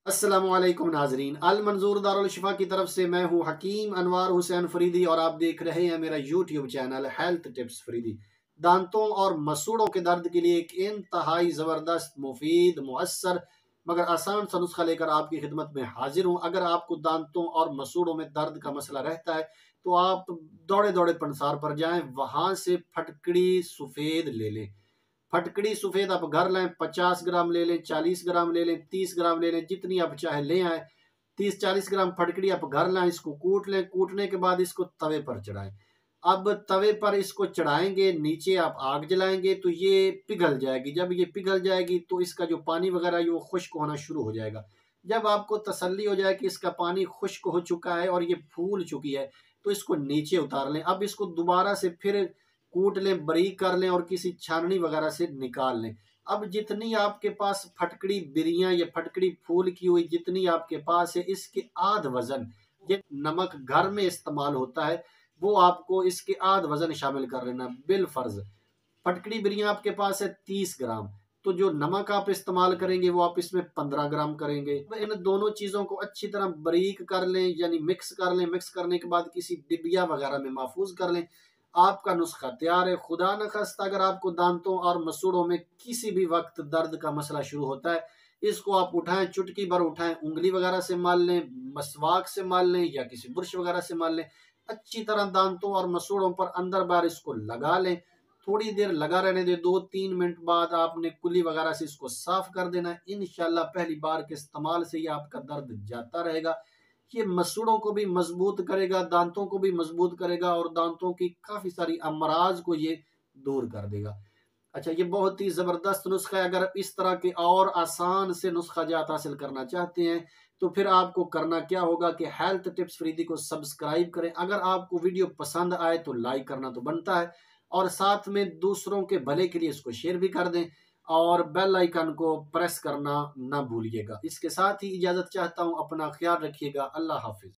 अस्सलामु अलैकुम नाजरीन, अल मंजूर दारुल शिफा की तरफ से मैं हूँ हकीम अनवार हुसैन फरीदी और आप देख रहे हैं मेरा YouTube channel health tips Faridi. दांतों और मसूड़ों के दर्द के लिए एक इंतहाई ज़बरदस्त, मुफीद, मुअस्सर मगर आसान सा नुस्खा लेकर आपकी खिदमत में हाजिर हूँ। अगर आपको दांतों और मसूड़ों में दर्द का मसला रहता है तो आप दौड़े दौड़े पंसार पर जाएं, वहां से फटकड़ी सफ़ेद ले लें। फटकड़ी सफ़ेद आप घर लाएं, 50 ग्राम ले लें, 40 ग्राम ले लें, 30 ग्राम ले लें, जितनी आप चाहे ले आए। 30-40 ग्राम फटकड़ी आप घर लाएं, इसको कूट लें। कूटने के बाद इसको तवे पर चढ़ाएं। अब तवे पर इसको चढ़ाएंगे, नीचे आप आग जलाएंगे तो ये पिघल जाएगी। जब ये पिघल जाएगी तो इसका जो पानी वगैरह है वो खुश्क होना शुरू हो जाएगा। जब आपको तसल्ली हो जाए कि इसका पानी खुश्क हो चुका है और ये फूल चुकी है तो इसको नीचे उतार लें। अब इसको दोबारा से फिर कूट लें, बारीक कर लें और किसी छाननी वगैरह से निकाल लें। अब जितनी आपके पास फटकड़ी बिरियां या फटकड़ी फूल की हुई जितनी आपके पास है, इसके आध वजन, ये नमक घर में इस्तेमाल होता है, वो आपको इसके आध वजन शामिल कर लेना बिल फर्ज। फटकड़ी बिरियां आपके पास है 30 ग्राम, तो जो नमक आप इस्तेमाल करेंगे वो आप इसमें 15 ग्राम करेंगे। तो इन दोनों चीज़ों को अच्छी तरह बारीक कर लें, यानी मिक्स कर लें। मिक्स करने के बाद किसी डिबिया वगैरह में महफूज कर लें। आपका नुस्खा तैयार है। खुदा न खास्ता अगर आपको दांतों और मसूड़ों में किसी भी वक्त दर्द का मसला शुरू होता है, इसको आप उठाएं, चुटकी भर उठाएं, उंगली वगैरह से माल लें, मसवाक से माल लें या किसी बुरश वगैरह से माल लें। अच्छी तरह दांतों और मसूड़ों पर अंदर बाहर इसको लगा लें। थोड़ी देर लगा रहने दें। 2-3 मिनट बाद आपने कुली वगैरह से इसको साफ कर देना है। इंशाल्लाह पहली बार के इस्तेमाल से ही आपका दर्द जाता रहेगा। ये मसूड़ों को भी मजबूत करेगा, दांतों को भी मजबूत करेगा और दांतों की काफ़ी सारी अमराज को ये दूर कर देगा। अच्छा, ये बहुत ही ज़बरदस्त नुस्खा है। अगर आप इस तरह के और आसान से नुस्खा जात हासिल करना चाहते हैं तो फिर आपको करना क्या होगा कि हेल्थ टिप्स फरीदी को सब्सक्राइब करें। अगर आपको वीडियो पसंद आए तो लाइक करना तो बनता है और साथ में दूसरों के भले के लिए इसको शेयर भी कर दें और बेल आइकन को प्रेस करना ना भूलिएगा। इसके साथ ही इजाज़त चाहता हूँ। अपना ख्याल रखिएगा। अल्लाह हाफिज़।